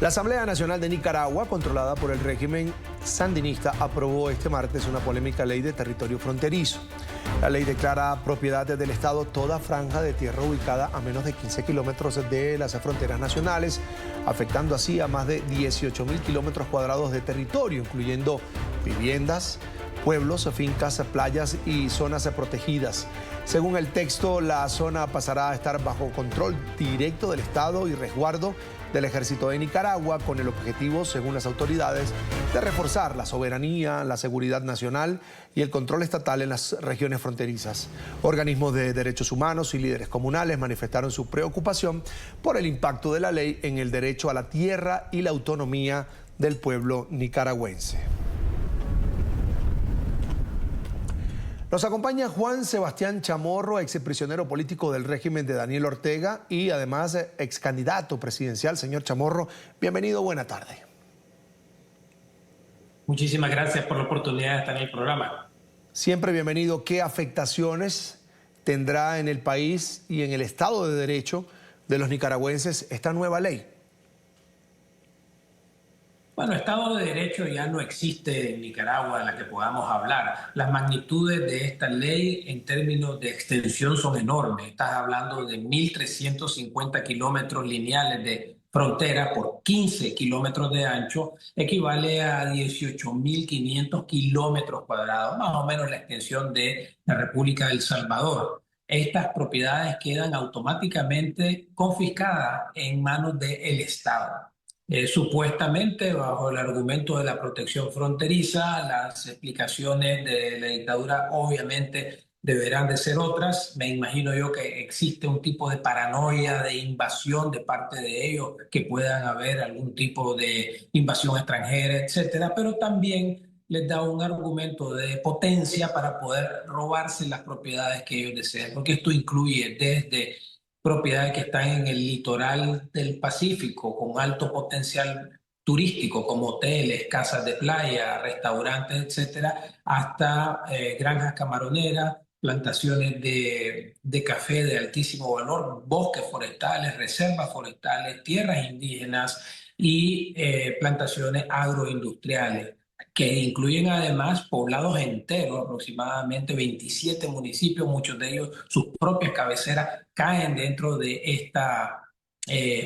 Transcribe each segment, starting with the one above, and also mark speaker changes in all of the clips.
Speaker 1: La Asamblea Nacional de Nicaragua, controlada por el régimen sandinista, aprobó este martes una polémica ley de territorio fronterizo. La ley declara propiedad del Estado toda franja de tierra ubicada a menos de 15 kilómetros de las fronteras nacionales, afectando así a más de 18.000 kilómetros cuadrados de territorio, incluyendo viviendas, pueblos, fincas, playas y zonas protegidas. Según el texto, la zona pasará a estar bajo control directo del Estado y resguardo del Ejército de Nicaragua, con el objetivo, según las autoridades, de reforzar la soberanía, la seguridad nacional y el control estatal en las regiones fronterizas. Organismos de derechos humanos y líderes comunales manifestaron su preocupación por el impacto de la ley en el derecho a la tierra y la autonomía del pueblo nicaragüense. Nos acompaña Juan Sebastián Chamorro, ex prisionero político del régimen de Daniel Ortega y además ex candidato presidencial. Señor Chamorro, bienvenido, buena tarde.
Speaker 2: Muchísimas gracias por la oportunidad de estar en el programa.
Speaker 1: Siempre bienvenido. ¿Qué afectaciones tendrá en el país y en el Estado de Derecho de los nicaragüenses esta nueva ley?
Speaker 2: Bueno, Estado de Derecho ya no existe en Nicaragua en la que podamos hablar. Las magnitudes de esta ley en términos de extensión son enormes. Estás hablando de 1.350 kilómetros lineales de frontera por 15 kilómetros de ancho, equivale a 18.500 kilómetros cuadrados, más o menos la extensión de la República de El Salvador. Estas propiedades quedan automáticamente confiscadas en manos del Estado. Supuestamente, bajo el argumento de la protección fronteriza, las explicaciones de la dictadura obviamente deberán de ser otras. Me imagino yo que existe un tipo de paranoia, de invasión de parte de ellos, que puedan haber algún tipo de invasión extranjera, etcétera, pero también les da un argumento de potencia para poder robarse las propiedades que ellos deseen, porque esto incluye desde propiedades que están en el litoral del Pacífico con alto potencial turístico, como hoteles, casas de playa, restaurantes, etcétera, hasta granjas camaroneras, plantaciones de café de altísimo valor, bosques forestales, reservas forestales, tierras indígenas y plantaciones agroindustriales, que incluyen además poblados enteros, aproximadamente 27 municipios, muchos de ellos sus propias cabeceras caen dentro de esta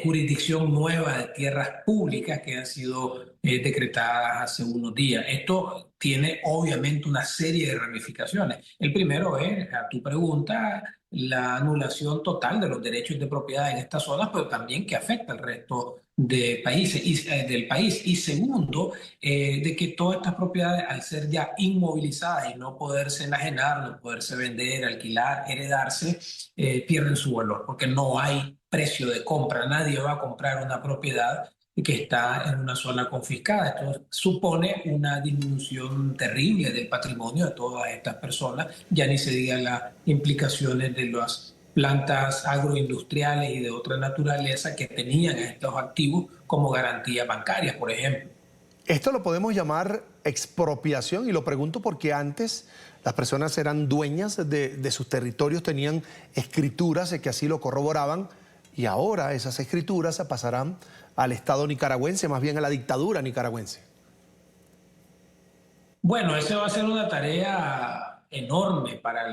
Speaker 2: jurisdicción nueva de tierras públicas que han sido decretadas hace unos días. Esto tiene obviamente una serie de ramificaciones. El primero es, a tu pregunta, la anulación total de los derechos de propiedad en estas zonas, pero también que afecta al resto de países del país. Y segundo, de que todas estas propiedades, al ser ya inmovilizadas y no poderse enajenar, no poderse vender, alquilar, heredarse, pierden su valor, porque no hay precio de compra. Nadie va a comprar una propiedad que está en una zona confiscada. Esto supone una disminución terrible del patrimonio de todas estas personas, ya ni se digan las implicaciones de las plantas agroindustriales y de otra naturaleza que tenían estos activos como garantías bancarias, por ejemplo.
Speaker 1: Esto lo podemos llamar expropiación, y lo pregunto porque antes las personas eran dueñas de sus territorios, tenían escrituras que así lo corroboraban, y ahora esas escrituras se pasarán al Estado nicaragüense, más bien a la dictadura nicaragüense.
Speaker 2: Bueno, esa va a ser una tarea enorme para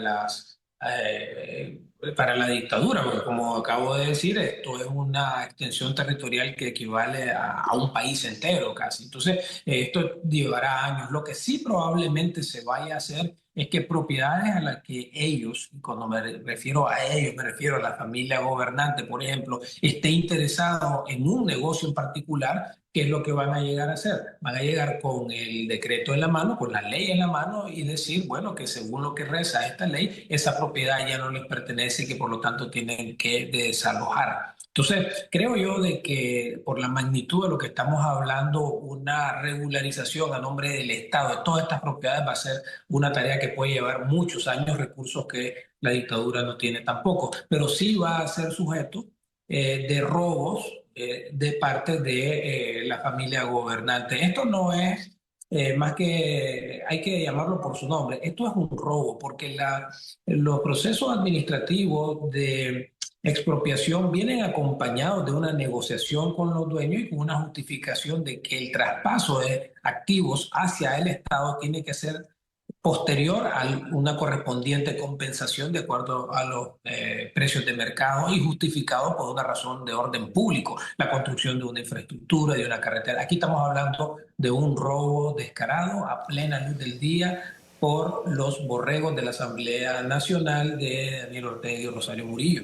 Speaker 2: la dictadura, porque como acabo de decir, esto es una extensión territorial que equivale a un país entero casi. Entonces, esto llevará años. Lo que sí probablemente se vaya a hacer es que propiedades a las que ellos, y cuando me refiero a ellos, me refiero a la familia gobernante, por ejemplo, esté interesado en un negocio en particular, ¿qué es lo que van a llegar a hacer? Van a llegar con el decreto en la mano, con la ley en la mano y decir, bueno, que según lo que reza esta ley, esa propiedad ya no les pertenece y que por lo tanto tienen que desalojar. Entonces, creo yo de que por la magnitud de lo que estamos hablando, una regularización a nombre del Estado de todas estas propiedades va a ser una tarea que puede llevar muchos años, recursos que la dictadura no tiene tampoco, pero sí va a ser sujeto de robos de parte de la familia gobernante. Esto no es más que, hay que llamarlo por su nombre, esto es un robo, porque los procesos administrativos de expropiación vienen acompañados de una negociación con los dueños y con una justificación de que el traspaso de activos hacia el Estado tiene que ser posterior a una correspondiente compensación de acuerdo a los precios de mercado y justificado por una razón de orden público, la construcción de una infraestructura, de una carretera. Aquí estamos hablando de un robo descarado a plena luz del día por los borregos de la Asamblea Nacional de Daniel Ortega y Rosario Murillo.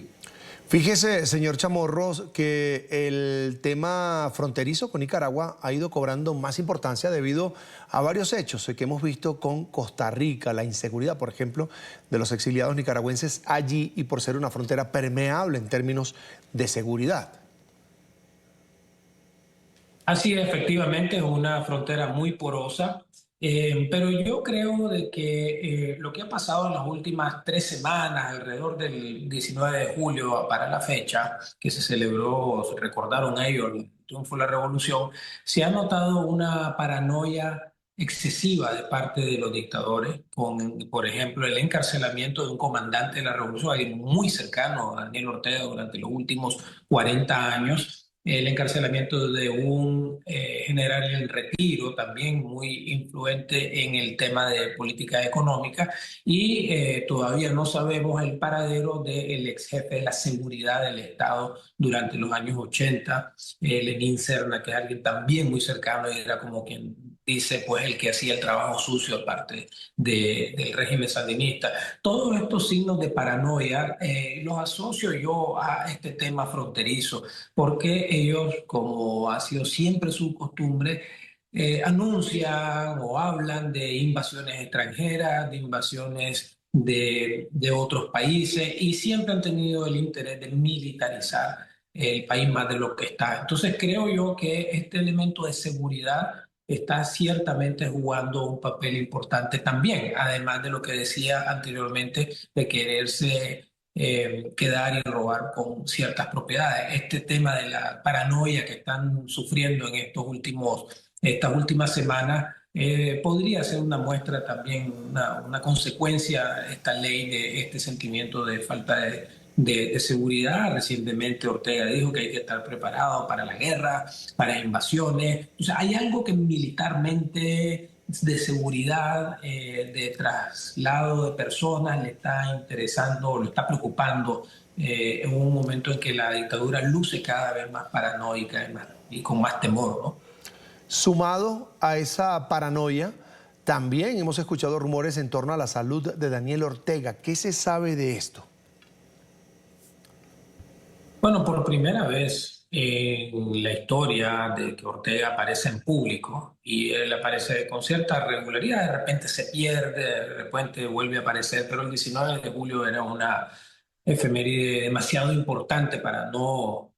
Speaker 1: Fíjese, señor Chamorros, que el tema fronterizo con Nicaragua ha ido cobrando más importancia debido a varios hechos que hemos visto con Costa Rica, la inseguridad, por ejemplo, de los exiliados nicaragüenses allí y por ser una frontera permeable en términos de seguridad.
Speaker 2: Así efectivamente, es una frontera muy porosa, pero yo creo de que lo que ha pasado en las últimas 3 semanas, alrededor del 19 de julio para la fecha que se celebró, se recordaron ellos el triunfo de la revolución, se ha notado una paranoia excesiva de parte de los dictadores, con, por ejemplo, el encarcelamiento de un comandante de la revolución, alguien muy cercano a Daniel Ortega durante los últimos 40 años, el encarcelamiento de un general en retiro, también muy influente en el tema de política económica, y todavía no sabemos el paradero del ex jefe de la seguridad del Estado durante los años 80, Lenín Serna, que es alguien también muy cercano y era como quien dice, pues el que hacía el trabajo sucio aparte del régimen sandinista. Todos estos signos de paranoia los asocio yo a este tema fronterizo, porque ellos, como ha sido siempre su costumbre, anuncian o hablan de invasiones extranjeras, de invasiones de otros países y siempre han tenido el interés de militarizar el país más de lo que está. Entonces creo yo que este elemento de seguridad está ciertamente jugando un papel importante también, además de lo que decía anteriormente de quererse quedar y robar con ciertas propiedades. Este tema de la paranoia que están sufriendo en estas últimas semanas podría ser una muestra también, una consecuencia, esta ley, de este sentimiento de falta de seguridad. Recientemente Ortega dijo que hay que estar preparado para la guerra, para invasiones. O sea, hay algo que militarmente de seguridad, de traslado de personas, le está interesando, le está preocupando en un momento en que la dictadura luce cada vez más paranoica y con más temor, ¿no?
Speaker 1: Sumado a esa paranoia, también hemos escuchado rumores en torno a la salud de Daniel Ortega. ¿Qué se sabe de esto?
Speaker 2: Bueno, por primera vez en la historia de que Ortega aparece en público y él aparece con cierta regularidad, de repente se pierde, de repente vuelve a aparecer, pero el 19 de julio era una efeméride demasiado importante para no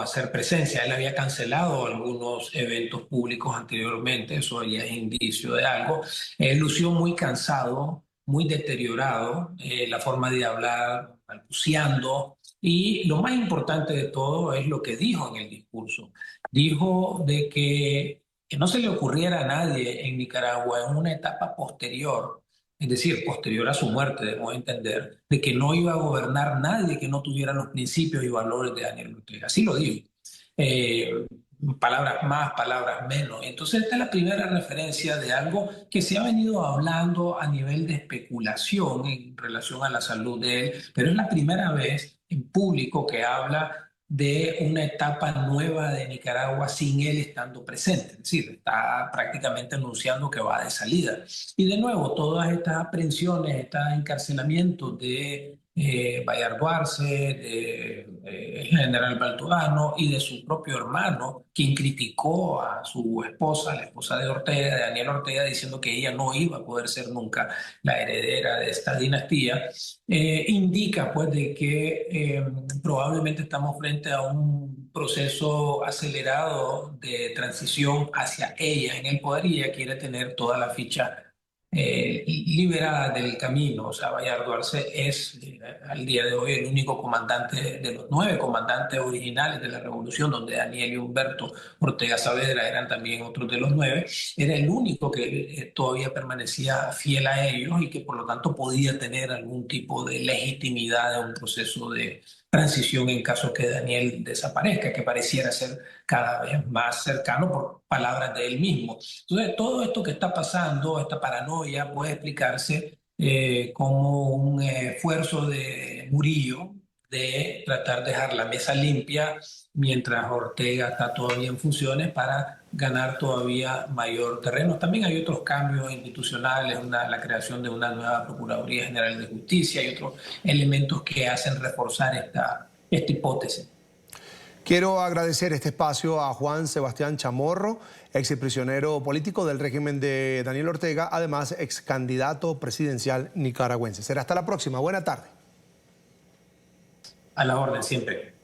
Speaker 2: hacer presencia. Él había cancelado algunos eventos públicos anteriormente, eso ya es indicio de algo. Él lució muy cansado, muy deteriorado, la forma de hablar, balbuceando. Y lo más importante de todo es lo que dijo en el discurso. Dijo de que no se le ocurriera a nadie en Nicaragua en una etapa posterior, es decir, posterior a su muerte, debemos entender, de que no iba a gobernar nadie que no tuviera los principios y valores de Daniel Ortega. Así lo dijo. Eh, Palabras más, palabras menos. Entonces, esta es la primera referencia de algo que se ha venido hablando a nivel de especulación en relación a la salud de él, pero es la primera vez en público que habla de una etapa nueva de Nicaragua sin él estando presente. Es decir, está prácticamente anunciando que va de salida. Y de nuevo, todas estas aprehensiones, estos encarcelamientos de Bayardo Arce, de general Baltodano y de su propio hermano, quien criticó a su esposa, la esposa de Ortega, de Daniel Ortega, diciendo que ella no iba a poder ser nunca la heredera de esta dinastía, indica pues de que probablemente estamos frente a un proceso acelerado de transición hacia ella en el poder y ella quiere tener toda la ficha liberada del camino. O sea, Bayardo Arce es al día de hoy el único comandante de los 9 comandantes originales de la revolución, donde Daniel y Humberto Ortega Saavedra eran también otros de los 9. Era el único que todavía permanecía fiel a ellos y que por lo tanto podía tener algún tipo de legitimidad de un proceso de transición en caso que Daniel desaparezca, que pareciera ser cada vez más cercano por palabras de él mismo. Entonces, todo esto que está pasando, esta paranoia, puede explicarse como un esfuerzo de Murillo de tratar de dejar la mesa limpia mientras Ortega está todavía en funciones para ganar todavía mayor terreno. También hay otros cambios institucionales, la creación de una nueva Procuraduría General de Justicia y otros elementos que hacen reforzar esta hipótesis.
Speaker 1: Quiero agradecer este espacio a Juan Sebastián Chamorro, ex prisionero político del régimen de Daniel Ortega, además ex candidato presidencial nicaragüense. Será hasta la próxima. Buena tarde.
Speaker 2: A la orden, siempre.